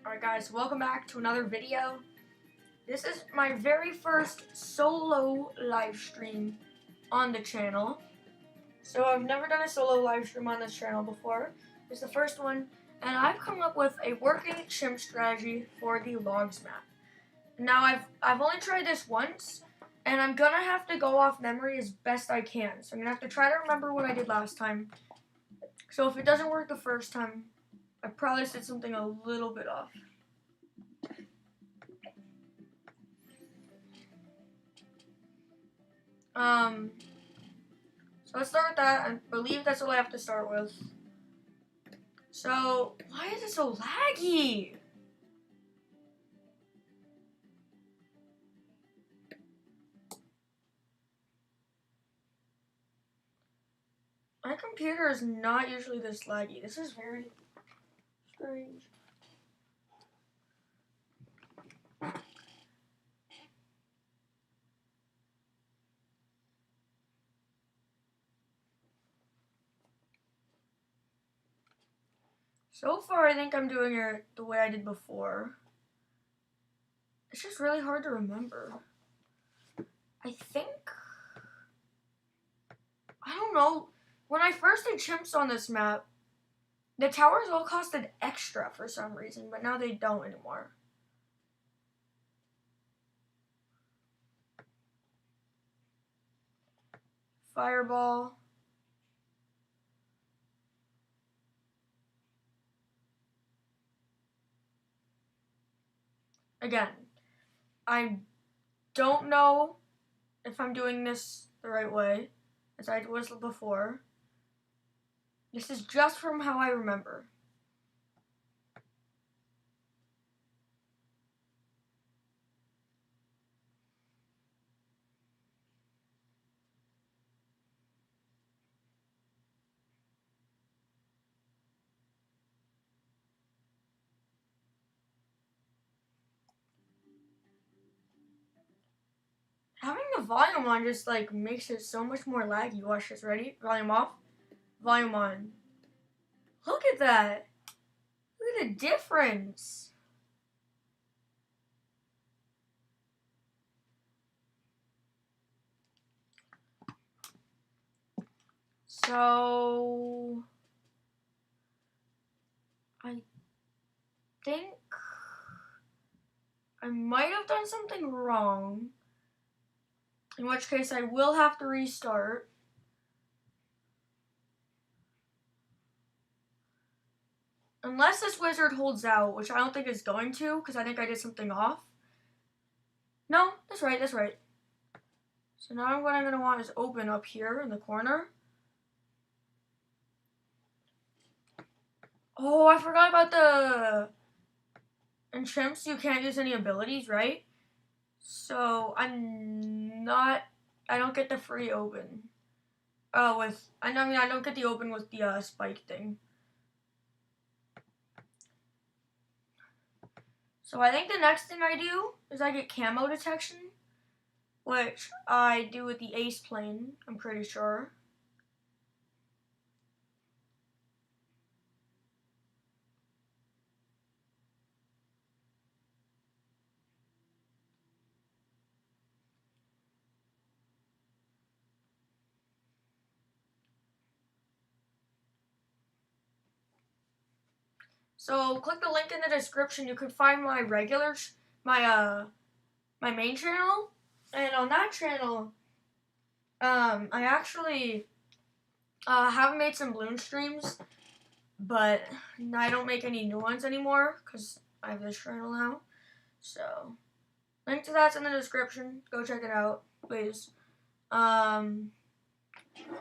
Alright guys, welcome back to another video. This is my very first solo live stream on the channel. So I've never done a solo live stream on this channel before. It's the first one, and I've come up with a working chimp strategy for the logs map. Now I've only tried this once, and I'm gonna have to go off memory as best I can. So I'm gonna have to try to remember what I did last time. So if it doesn't work the first time, I probably said something a little bit off. So let's start with that. I believe that's all I have to start with. So, why is it so laggy? My computer is not usually this laggy. This is very strange. So far, I think I'm doing it the way I did before. It's just really hard to remember. I don't know. When I first did chimps on this map, the towers all costed extra for some reason, but now they don't anymore. Fireball. Again, I don't know if I'm doing this the right way, as I was before. This is just from how I remember. Having the volume on just like makes it so much more laggy. Watch this, ready? Volume off, volume on. Look at that. Look at the difference. So I think I might have done something wrong, in which case I will have to restart. Unless this wizard holds out, which I don't think it's going to, because I think I did something off. No, that's right, that's right. So now what I'm going to want is open up here in the corner. Oh, I forgot about the... In chimps, you can't use any abilities, right? So I don't get the free open. I don't get the open with the spike thing. So I think the next thing I do is I get camo detection, which I do with the ace plane, I'm pretty sure. So click the link in the description. You can find my my main channel, and on that channel, I actually have made some balloon streams, but I don't make any new ones anymore because I have this channel now. So link to that's in the description. Go check it out, please.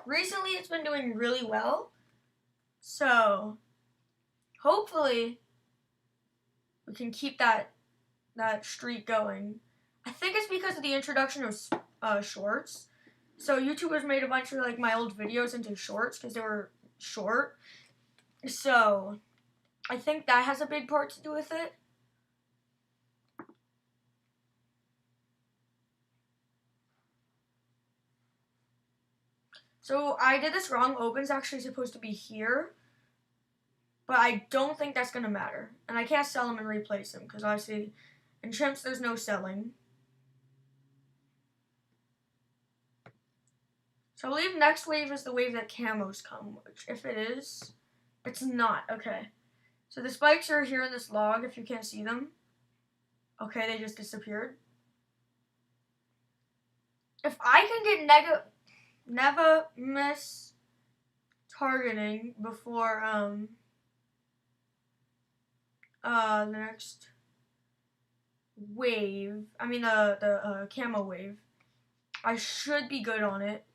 Recently it's been doing really well, so hopefully we can keep that streak going. I think it's because of the introduction of shorts. So YouTubers made a bunch of like my old videos into shorts because they were short. So I think that has a big part to do with it. So I did this wrong. Open's actually supposed to be here. But I don't think that's going to matter. And I can't sell them and replace them, because obviously in chimps there's no selling. So I believe next wave is the wave that camos come, which if it is, it's not. Okay. So the spikes are here in this log, if you can't see them. Okay, they just disappeared. If I can get never miss targeting before the next wave, I mean the camo wave, I should be good on it.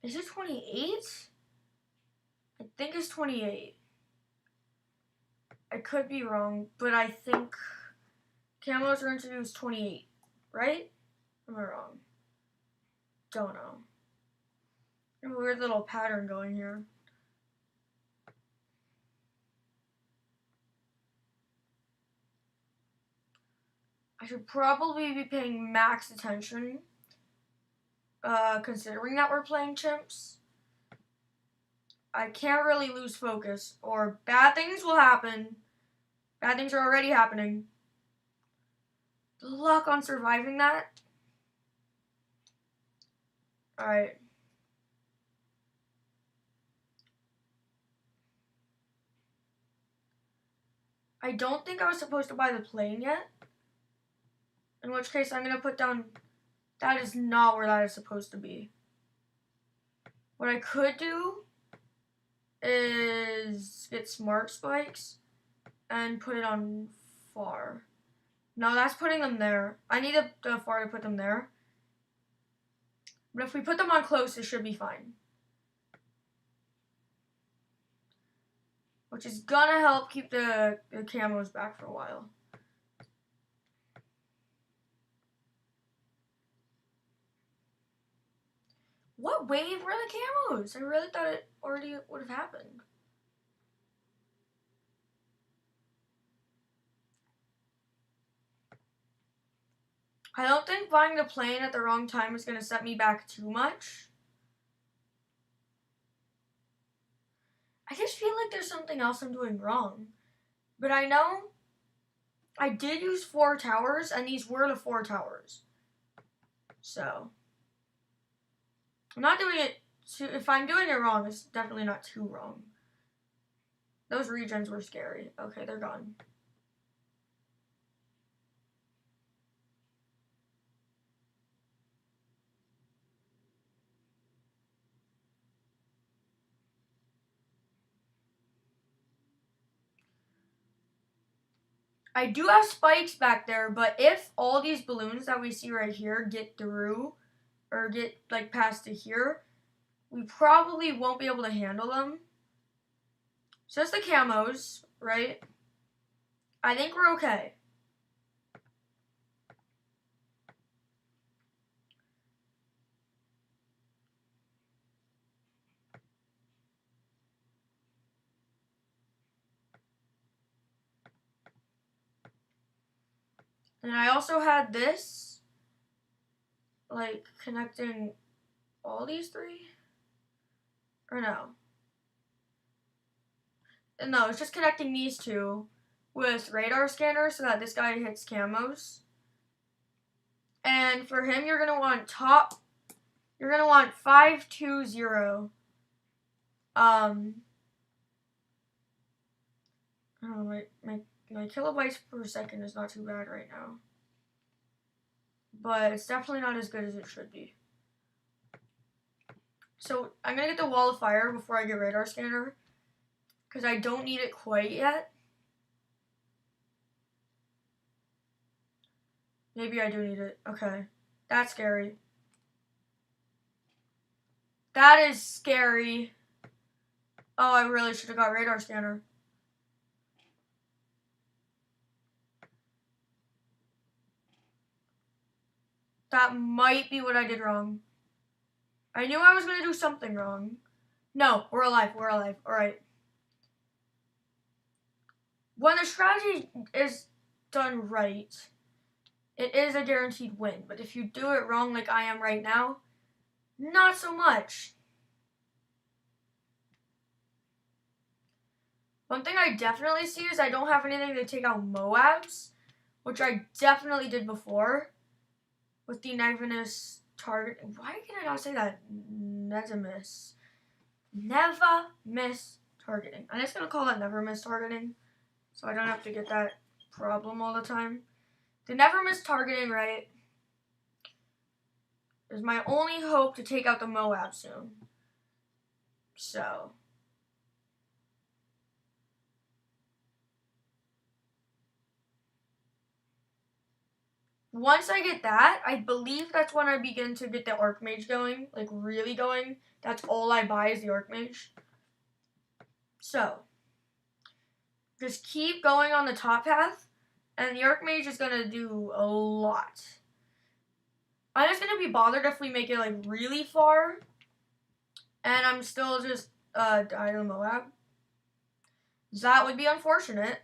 Is it 28? I think it's 28. I could be wrong, but I think camos are introduced 28, right? Am I wrong? Don't know. There's a weird little pattern going here. I should probably be paying max attention, considering that we're playing chimps. I can't really lose focus, or bad things will happen. Bad things are already happening. Good luck on surviving that. Alright. I don't think I was supposed to buy the plane yet. In which case, I'm going to put down... That is not where that is supposed to be. What I could do is get smart spikes and put it on far. No, that's putting them there. I need the far to put them there. But if we put them on close, it should be fine. Which is gonna help keep the camos back for a while. What wave were the camos? I really thought it already would have happened. I don't think buying the plane at the wrong time is gonna set me back too much. I just feel like there's something else I'm doing wrong. But I know I did use 4 towers, and these were the 4 towers. So I'm not doing it too, if I'm doing it wrong, it's definitely not too wrong. Those regens were scary. Okay, they're gone. I do have spikes back there, but if all these balloons that we see right here get through, or get like past to here, we probably won't be able to handle them. So it's the camos, right? I think we're okay. And I also had this, like, connecting all these 3? Or no? No, it's just connecting these 2 with radar scanners so that this guy hits camos. And for him, you're going to want you're going to want 520. Oh, my kilobytes per second is not too bad right now. But it's definitely not as good as it should be. So I'm going to get the wall of fire before I get radar scanner, because I don't need it quite yet. Maybe I do need it. Okay. That's scary. That is scary. Oh, I really should have got radar scanner. That might be what I did wrong. I knew I was going to do something wrong. No, we're alive. We're alive. Alright. When the strategy is done right, it is a guaranteed win. But if you do it wrong like I am right now, not so much. One thing I definitely see is I don't have anything to take out Moabs, which I definitely did before with the Nevinus target. Why can I not say that? Never miss targeting. I'm just gonna call it never miss targeting, so I don't have to get that problem all the time. The never miss targeting, right, is my only hope to take out the Moab soon. So once I get that, I believe that's when I begin to get the Archmage going, like really going. That's all I buy is the Archmage. So just keep going on the top path, and the Archmage is gonna do a lot. I'm just gonna be bothered if we make it like really far, and I'm still just die to Moab. That would be unfortunate.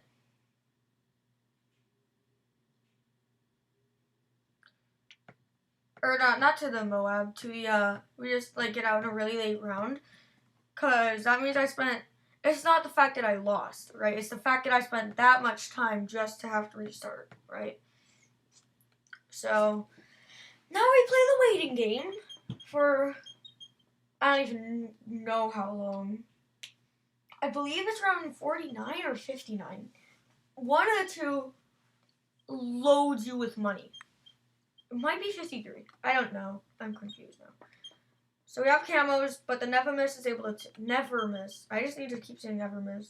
Or not to the Moab, to the we just like get out in a really late round, cause that means I spent. It's not the fact that I lost, right? It's the fact that I spent that much time just to have to restart, right? So now we play the waiting game for I don't even know how long. I believe it's around 49 or 59. One of the two loads you with money. It might be 53. I don't know. I'm confused now. So we have camos, but the never miss is able to never miss. I just need to keep saying never miss.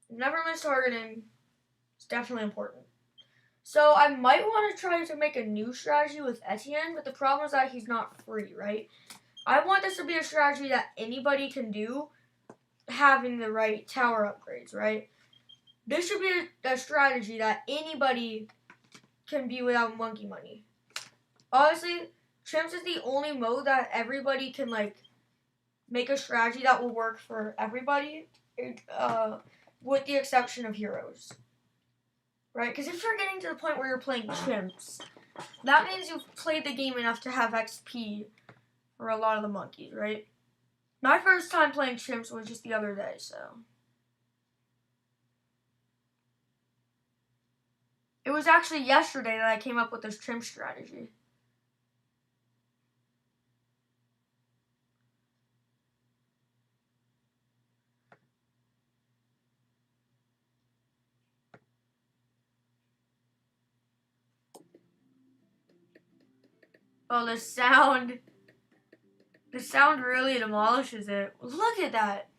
Never miss targeting is definitely important. So I might want to try to make a new strategy with Etienne, but the problem is that he's not free, right? I want this to be a strategy that anybody can do, having the right tower upgrades, right? This should be a strategy that anybody can be without monkey money. Honestly, C.H.I.M.P.S is the only mode that everybody can like make a strategy that will work for everybody, with the exception of heroes. Right? Because if you're getting to the point where you're playing C.H.I.M.P.S, that means you've played the game enough to have XP for a lot of the monkeys, right? My first time playing C.H.I.M.P.S was just the other day, so. It was actually yesterday that I came up with this C.H.I.M.P.S strategy. Oh, the sound really demolishes it. Look at that.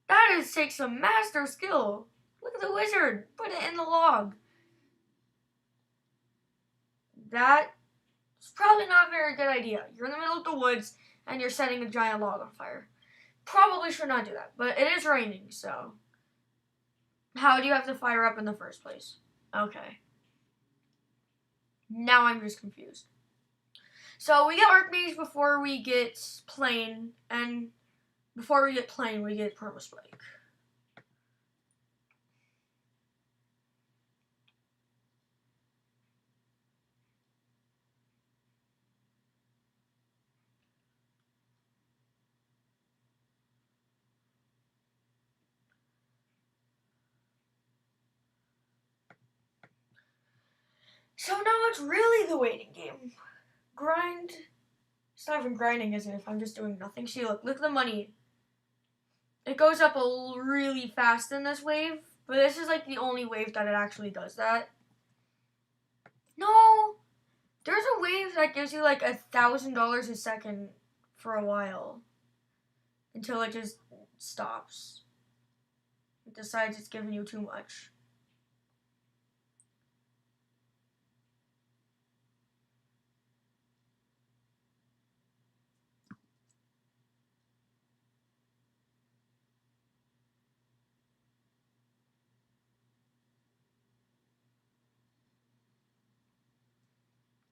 That is takes some master skill. Look at the wizard. Put it in the log. That's probably not a very good idea. You're in the middle of the woods and you're setting a giant log on fire. Probably should not do that, but it is raining, so. How do you have to fire up in the first place? Okay. Now I'm just confused. So we get Archmage before we get Plane, and before we get Plane, we get Permaspike. So now it's really the waiting game. Grind. It's not even grinding, is it? If I'm just doing nothing. See, look at the money. It goes up really fast in this wave, but this is like the only wave that it actually does that. No, there's a wave that gives you like $1,000 a second for a while until it just stops. It decides it's giving you too much.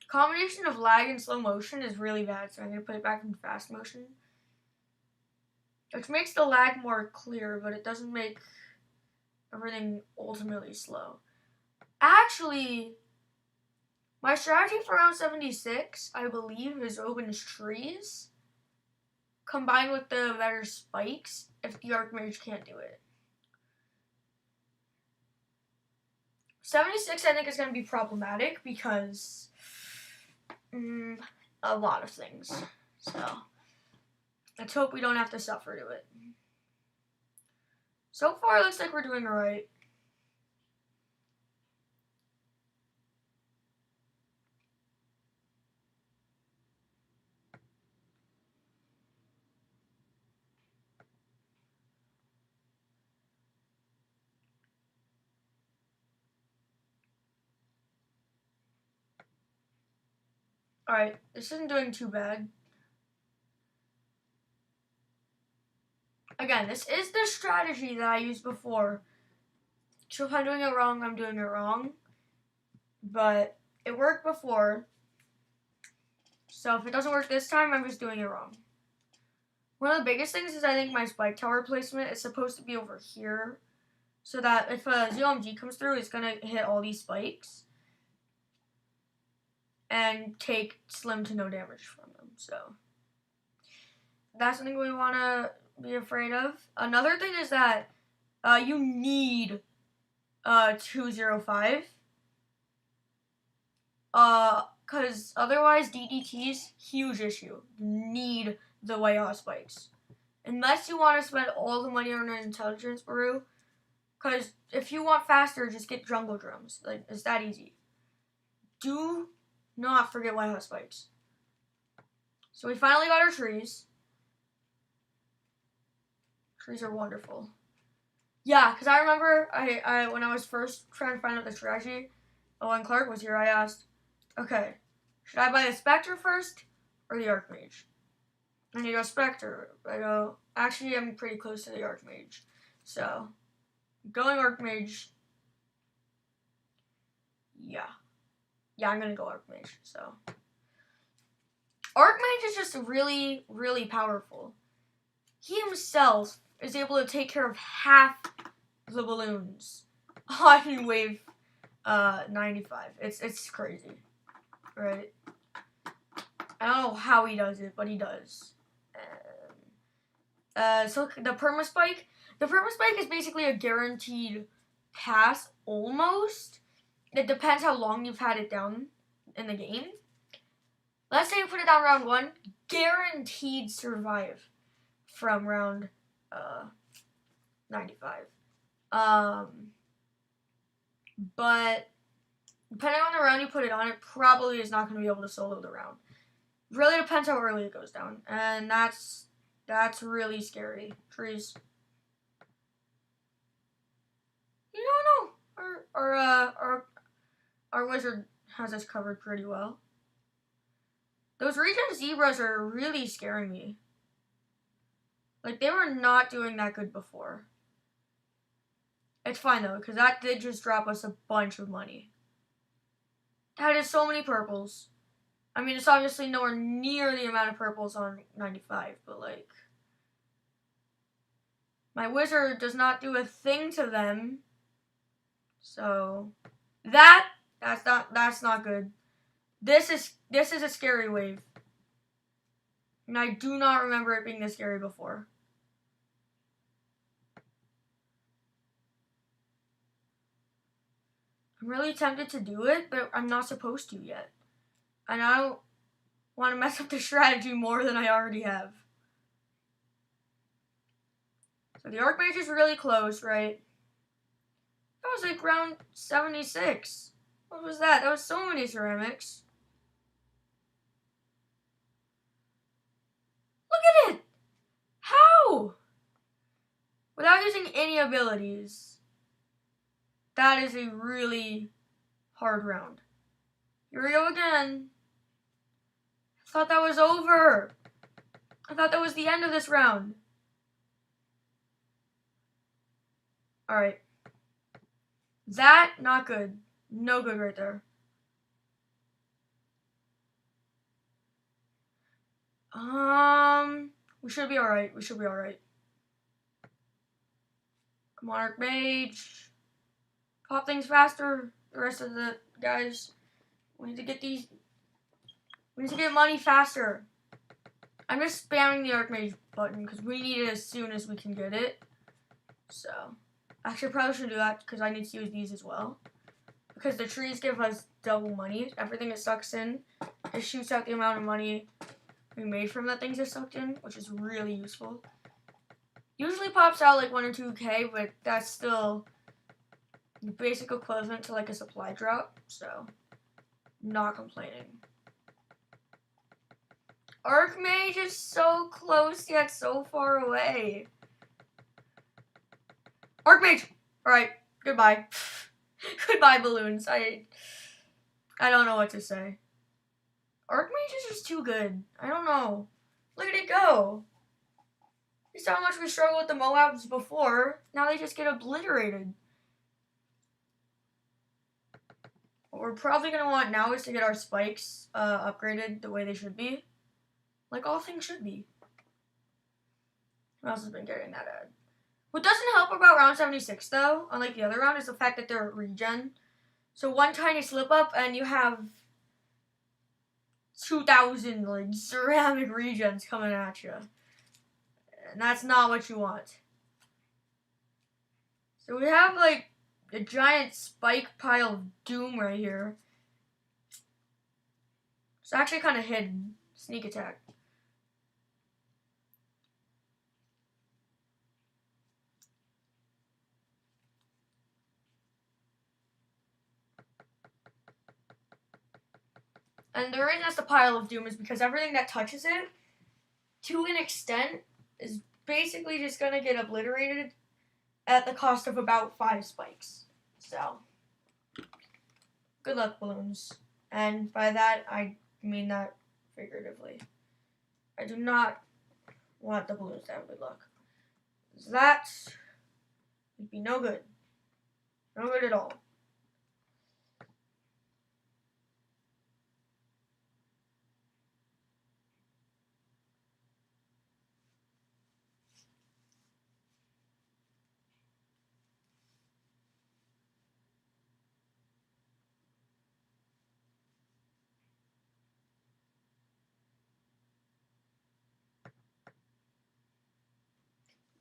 Combination of lag and slow motion is really bad, so I'm going to put it back in fast motion. Which makes the lag more clear, but it doesn't make everything ultimately slow. Actually, my strategy for round 76, I believe, is Oben's Trees. combined with the better spikes if the Archmage can't do it. 76 I think is going to be problematic because a lot of things. So let's hope we don't have to suffer to it. So far it looks like we're doing alright. Alright, this isn't doing too bad. Again, this is the strategy that I used before. So if I'm doing it wrong, I'm doing it wrong. But it worked before. So if it doesn't work this time, I'm just doing it wrong. One of the biggest things is I think my spike tower placement is supposed to be over here. So that if a ZOMG comes through, it's going to hit all these spikes. And take slim to no damage from them. So that's something we want to be afraid of. Another thing is that you need 205. Because otherwise DDT's huge issue. You need the white hot spikes. Unless you want to spend all the money on an intelligence brew. Because if you want faster, just get jungle drums. Like, it's that easy. Do not forget white hot spikes. So we finally got our trees. Trees are wonderful. Yeah, because I remember I when I was first trying to find out the strategy, when Clark was here, I asked, okay, should I buy the Spectre first or the Archmage? And he goes, Spectre. I go, actually, I'm pretty close to the Archmage. So, going Archmage. Yeah. Yeah, I'm going to go Archmage. So, Archmage is just really, really powerful. He himself is able to take care of half the balloons on wave 95. It's crazy, right? I don't know how he does it, but he does. So the permaspike is basically a guaranteed pass, almost. It depends how long you've had it down in the game. Let's say you put it down round 1, guaranteed survive from round 95. But depending on the round you put it on, it probably is not going to be able to solo the round. Really depends how early it goes down, and that's really scary. Trees. You don't know. Our wizard has us covered pretty well. Those regen zebras are really scaring me. Like, they were not doing that good before. It's fine, though, because that did just drop us a bunch of money. That is so many purples. I mean, it's obviously nowhere near the amount of purples on 95, but, like, my wizard does not do a thing to them. So, that's not good. This is a scary wave. And I do not remember it being this scary before. I'm really tempted to do it, but I'm not supposed to yet. And I don't want to mess up the strategy more than I already have. So the Archmage is really close, right? That was like round 76. What was that? That was so many ceramics. Look at it! How? Without using any abilities. That is a really hard round. Here we go again. I thought that was over. I thought that was the end of this round. Alright. That, not good. No good right there. We should be alright. We should be alright. Come on, Archmage. Pop things faster. The rest of the guys. We need to get these. We need to get money faster. I'm just spamming the Archmage button because we need it as soon as we can get it. So, actually, I probably should do that because I need to use these as well. Because the trees give us double money. Everything it sucks in, it shoots out the amount of money we made from that things it sucked in, which is really useful. Usually pops out like 1 or 2K, but that's still the basic equivalent to like a supply drop. So, not complaining. Archmage is so close yet so far away. Archmage! Alright, goodbye. Goodbye, balloons. I don't know what to say. Archmage is just too good. I don't know. Look at it go. You saw how much we struggled with the Moabs before. Now they just get obliterated. What we're probably going to want now is to get our spikes upgraded the way they should be. Like all things should be. Who else has been getting that ad? What doesn't help about round 76 though, unlike the other round, is the fact that they're regen. So one tiny slip up and you have 2,000 like ceramic regens coming at you. And that's not what you want. So we have like a giant spike pile of doom right here. It's actually kind of hidden. Sneak attack. And the reason it's a pile of doom is because everything that touches it, to an extent, is basically just going to get obliterated at the cost of about 5 spikes. So, good luck, balloons. And by that, I mean that figuratively. I do not want the balloons to have good luck. That would be no good. No good at all.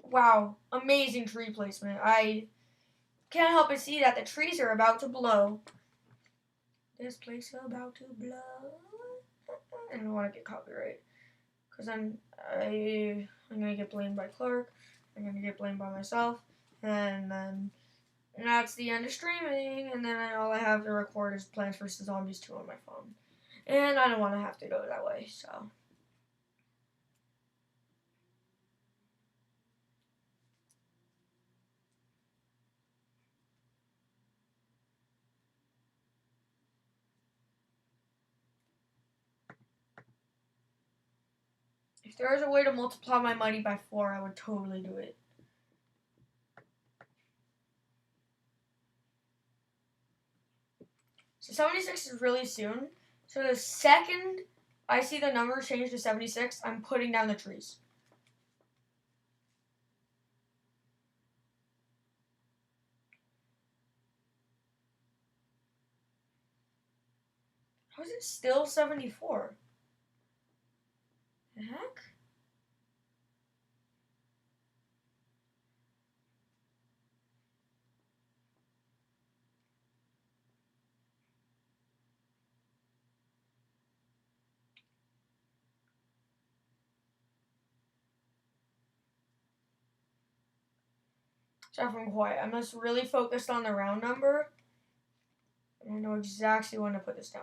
Wow, amazing tree placement. I can't help but see that the trees are about to blow. This place is about to blow. I don't want to get copyright. Because I'm going to get blamed by Clark. I'm going to get blamed by myself. And then that's the end of streaming. And then all I have to record is Plants vs. Zombies 2 on my phone. And I don't want to have to go that way, so. If there was a way to multiply my money by 4, I would totally do it. So 76 is really soon. So the second I see the number change to 76, I'm putting down the trees. How is it still 74? The heck? Sorry if I'm quiet. I'm just really focused on the round number. And I know exactly when to put this down.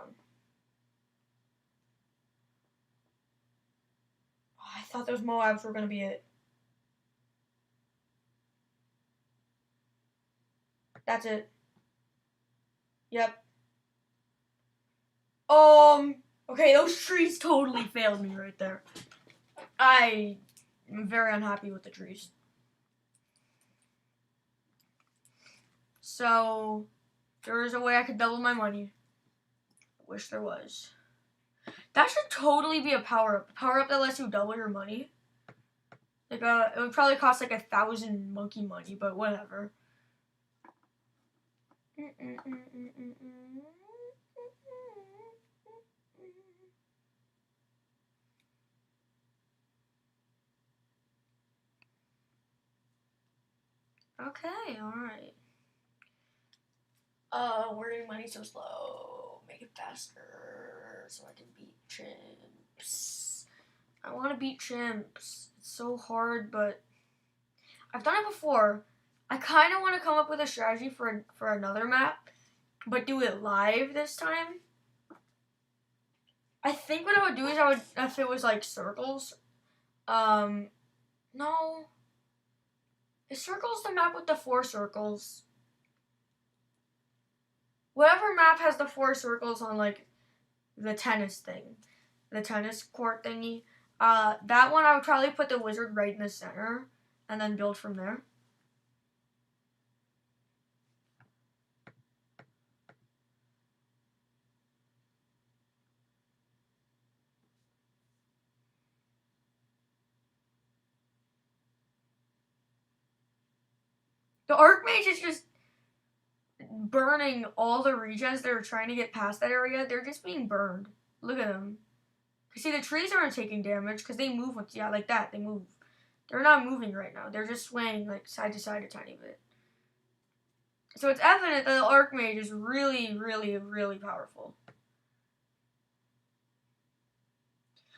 Oh, I thought those Moabs were going to be it. That's it. Yep. Okay, those trees totally failed me right there. I am very unhappy with the trees. So, there is a way I could double my money. I wish there was. That should totally be a power-up. A power-up that lets you double your money. Like, it would probably cost like 1,000 monkey money, but whatever. Okay, alright. We're getting money so slow. Make it faster so I can beat C.H.I.M.P.S. I want to beat C.H.I.M.P.S. It's so hard, but I've done it before. I kind of want to come up with a strategy for another map, but do it live this time. I think what I would do is if it was like circles, no. Is circles the map with the 4 circles? Whatever map has the 4 circles on like the tennis thing, the tennis court thingy, that one I would probably put the wizard right in the center and then build from there. The Archmage is just burning all the regens that are trying to get past that area. They're just being burned. Look at them. See, the trees aren't taking damage because they move with, yeah, like that. They move. They're not moving right now. They're just swaying like side to side a tiny bit. So it's evident that the Archmage is really, really, really powerful.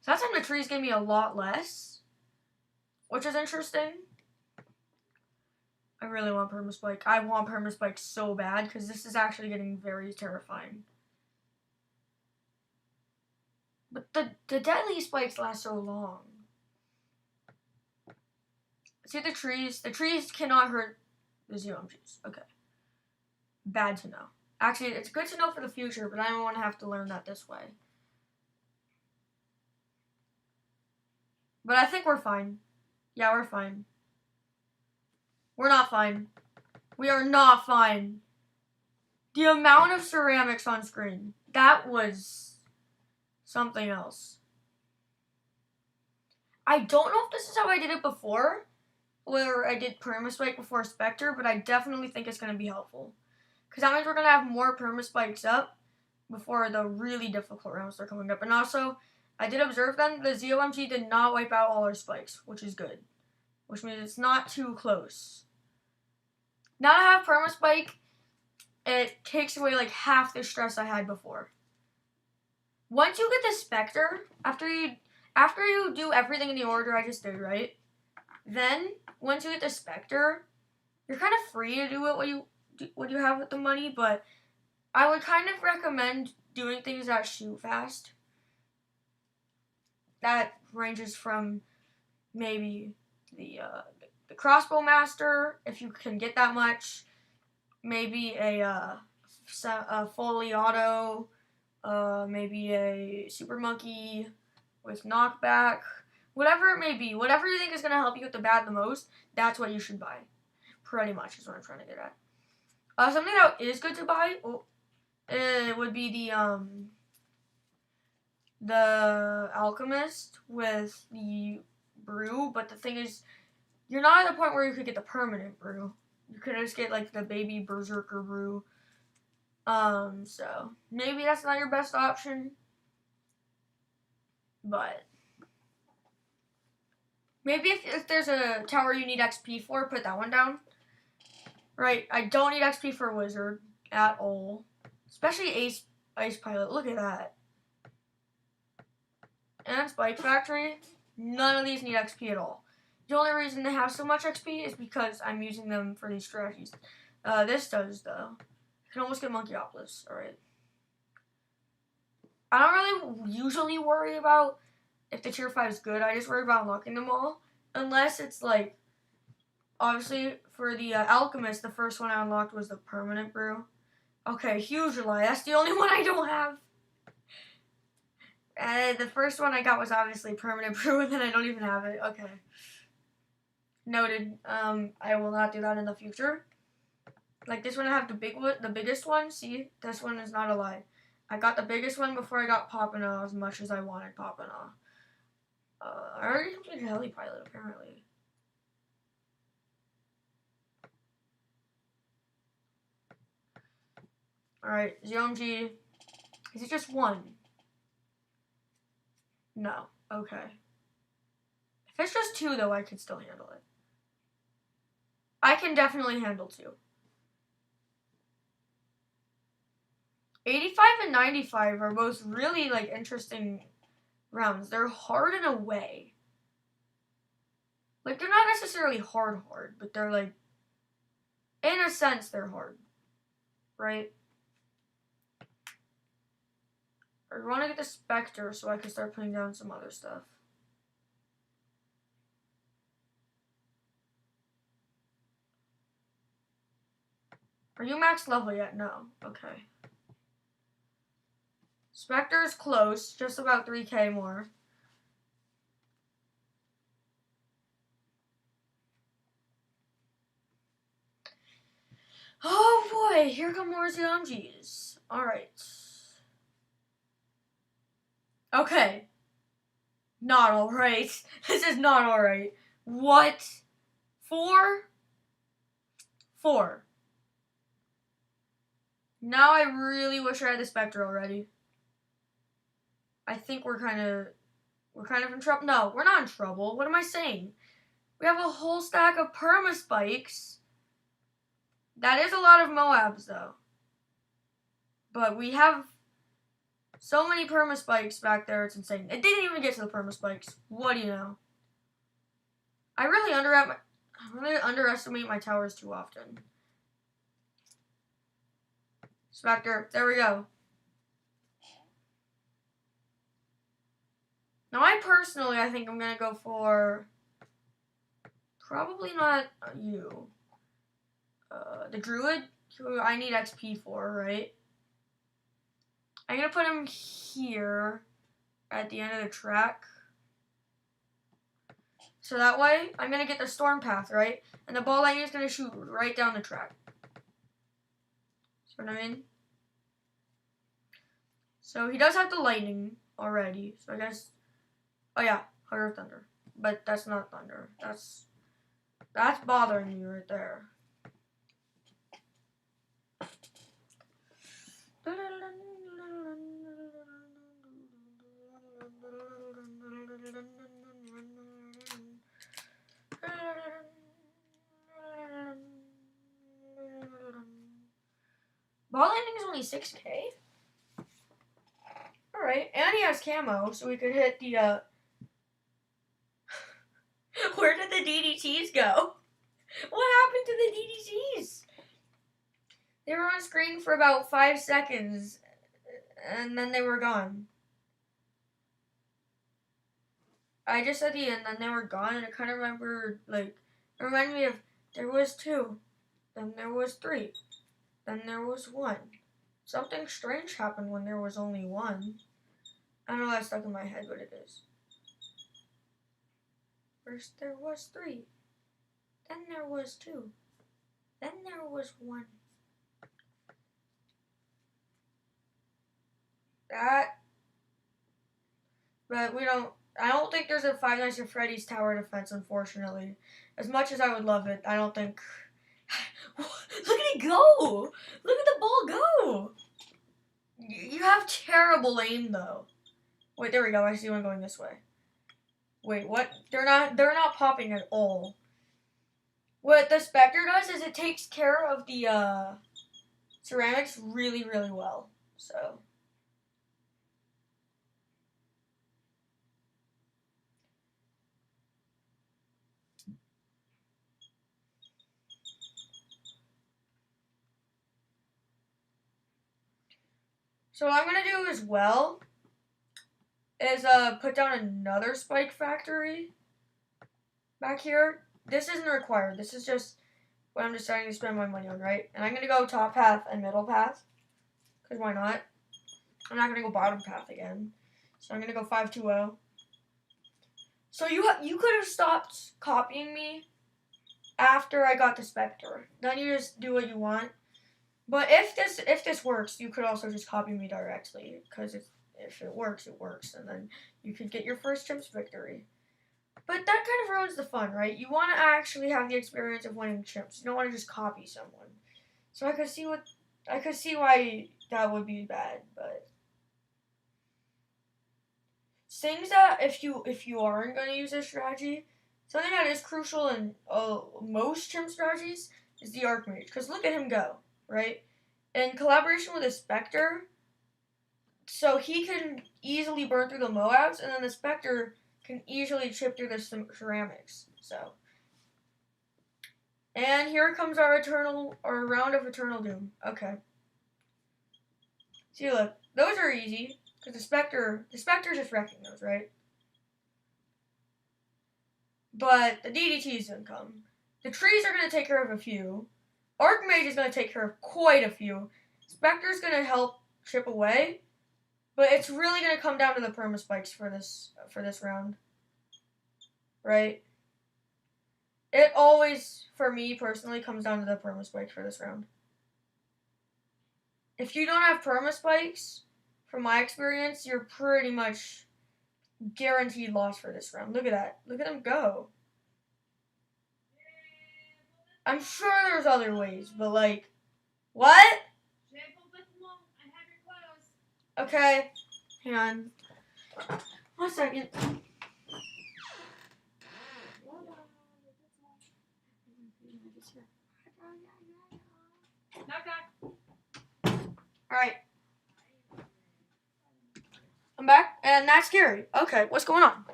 So that time the trees gave me a lot less, which is interesting. I really want Permaspike. I want Permaspike so bad because this is actually getting very terrifying. But the deadly spikes last so long. See the trees? The trees cannot hurt the C.H.I.M.P.S. Okay. Bad to know. Actually, it's good to know for the future, but I don't want to have to learn that this way. But I think we're fine. Yeah, we're fine. We're not fine. We are not fine. The amount of ceramics on screen. That was something else. I don't know if this is how I did it before, where I did Permaspike before Spectre, but I definitely think it's going to be helpful. Because that means we're going to have more Permaspikes up before the really difficult rounds are coming up. And also, I did observe then the Z-O-M-G did not wipe out all our spikes, which is good. Which means it's not too close. Now I have Permaspike, it takes away like half the stress I had before. Once you get the Spectre, after you do everything in the order I just did, right? Then, once you get the Spectre, you're kind of free to do what you have with the money, but I would kind of recommend doing things that shoot fast. That ranges from maybe the crossbow master, if you can get that much. Maybe a fully auto. Maybe a super monkey with knockback. Whatever it may be, whatever you think is going to help you with the bad the most, that's what you should buy. Pretty much is what I'm trying to get at. Something that is good to buy, it would be the Alchemist with the brew, but the thing is, you're not at the point where you could get the permanent brew. You could just get like the baby berserker brew. So maybe that's not your best option, but maybe if there's a tower you need XP for, put that one down. Right, I don't need XP for a wizard at all, especially Ice Pilot. Look at that. And Spike Factory, none of these need XP at all. The only reason they have so much XP is because I'm using them for these strategies. This does, though. You can almost get Monkeyopolis, alright. I don't really usually worry about if the tier 5 is good. I just worry about unlocking them all. Unless it's like, obviously, for the Alchemist, the first one I unlocked was the permanent brew. Okay, huge lie. That's the only one I don't have. The first one I got was obviously permanent brew, and then I don't even have it. Okay. Noted. I will not do that in the future. Like this one, I have the biggest one. See, this one is not a lie. I got the biggest one before I got Papana as much as I wanted Papana. I already completed Heli Pilot, apparently. Alright, Z-O-M-G. Is it just one? No. Okay. If it's just two, though, I could still handle it. I can definitely handle 2. 85 and 95 are both really, like, interesting rounds. They're hard in a way. Like, they're not necessarily hard, but they're, like, in a sense, they're hard. Right? I want to get the Spectre so I can start putting down some other stuff. Are you max level yet? No. Okay. Spectre's close, just about 3k more. Oh boy, here come more ZMGs. Alright. Okay. Not alright. This is not alright. What? 4? 4. Now I really wish I had the Spectre already. I think we're kind of in trouble. No, we're not in trouble. What am I saying? We have a whole stack of perma spikes. That is a lot of Moabs, though. But we have so many perma spikes back there, it's insane. It didn't even get to the perma spikes. What do you know? I really underestimate my towers too often. Spectre, there we go. Now, I think I'm going to go for probably not you. The Druid, who I need XP for, right? I'm going to put him here at the end of the track. So that way, I'm going to get the storm path, right? And the ball lightning is going to shoot right down the track. See what I mean? So he does have the lightning already. So I guess... Oh yeah, Heart of Thunder. But that's not thunder. That's bothering me right there. Ball landing is only 6k? Alright, and he has camo, so we could hit the, Where did the DDTs go? What happened to the DDTs? They were on screen for about 5 seconds, and then they were gone. I just said the end, then they were gone, and I kind of remember, like, it reminded me of, there was 2, then there was 3, then there was 1. Something strange happened when there was only 1. I don't know that's stuck in my head, but it is. First there was 3, then there was 2, then there was 1. But I don't think there's a Five Nights at Freddy's tower defense, unfortunately. As much as I would love it, I don't think... Look at it go! Look at the ball go! You have terrible aim, though. Wait, there we go. I see one going this way. Wait, what? They're not popping at all. What the Spectre does is it takes care of the ceramics really, really well. So... So what I'm going to do as well is put down another spike factory back here. This isn't required. This is just what I'm deciding to spend my money on, right? And I'm going to go top path and middle path. Because why not? I'm not going to go bottom path again. So I'm going to go 5-2-0. So you could have stopped copying me after I got the Spectre. Then you just do what you want. But if this works, you could also just copy me directly, because if it works, it works, and then you could get your first C.H.I.M.P.S victory. But that kind of ruins the fun, right? You want to actually have the experience of winning C.H.I.M.P.S. You don't want to just copy someone. So I could see why that would be bad, but things that if you aren't going to use this strategy, something that is crucial in most C.H.I.M.P strategies is the Archmage. Because look at him go, right? In collaboration with a Spectre, so he can easily burn through the Moabs, and then the Spectre can easily chip through the ceramics. So, and here comes our round of Eternal Doom. Okay. See, look, those are easy because the Spectre's just wrecking those, right? But the DDT's gonna come. The trees are gonna take care of a few. Archmage is gonna take care of quite a few. Spectre's gonna help chip away, but it's really gonna come down to the perma spikes for this round, right? It always, for me personally, comes down to the perma spikes for this round. If you don't have perma spikes, from my experience, you're pretty much guaranteed loss for this round. Look at that. Look at him go. I'm sure there's other ways, but like, what? Okay, hang on. 1 second. Alright. I'm back, and that's scary. Okay, what's going on?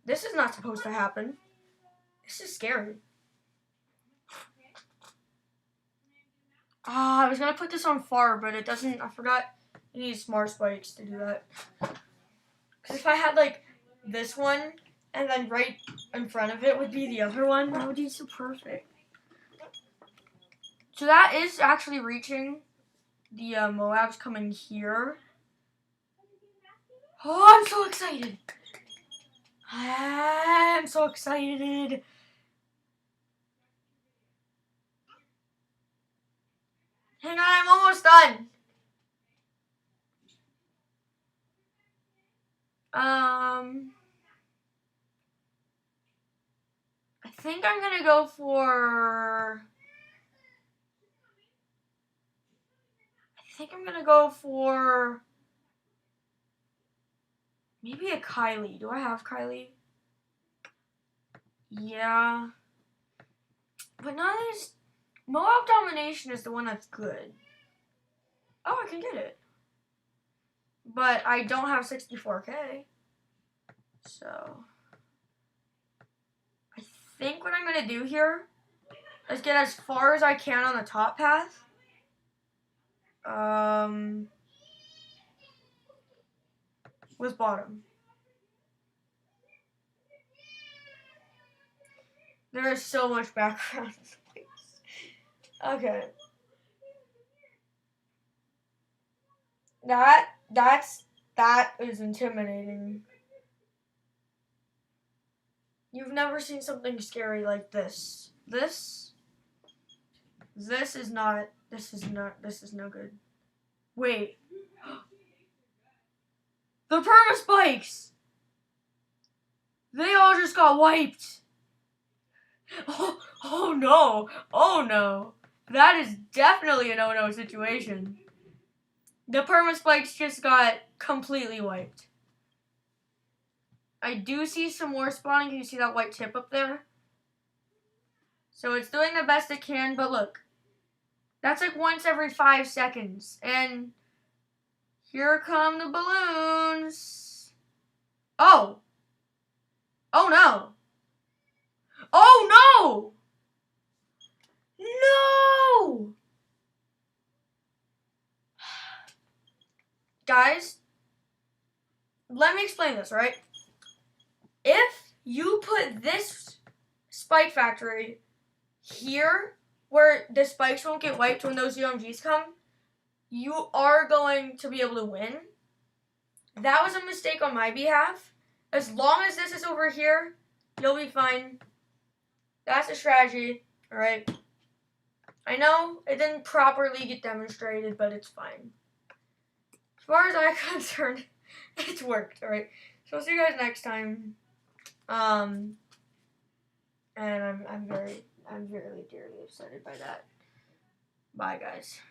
This is not supposed to happen. This is scary. I was gonna put this on far, but it doesn't. I forgot you need smart spikes to do that. Because if I had like this one, and then right in front of it would be the other one, that would be so perfect. So that is actually reaching the Moabs coming here. Oh, I'm so excited. I'm so excited. Hang on, I'm almost done. I think I'm gonna go for... maybe a Kylie. Do I have Kylie? Yeah. But none of these... Moab Domination is the one that's good. Oh, I can get it. But I don't have 64k. So... I think what I'm going to do here is get as far as I can on the top path. With bottom. There is so much background. Okay. That is intimidating. You've never seen something scary like this. This is no good. Wait. The perma spikes! They all just got wiped. Oh no. Oh no. That is definitely a no-no situation. The perma spikes just got completely wiped. I do see some more spawning. Can you see that white tip up there? So it's doing the best it can, but look. That's like once every 5 seconds. And here come the balloons. Oh. Oh no. Oh no! No! Guys, let me explain this, right? If you put this spike factory here, where the spikes won't get wiped when those UMGs come, you are going to be able to win. That was a mistake on my behalf. As long as this is over here, you'll be fine. That's a strategy, alright? I know it didn't properly get demonstrated, but it's fine. As far as I'm concerned, it's worked, alright? So I'll see you guys next time. And I'm very dearly excited by that. Bye, guys.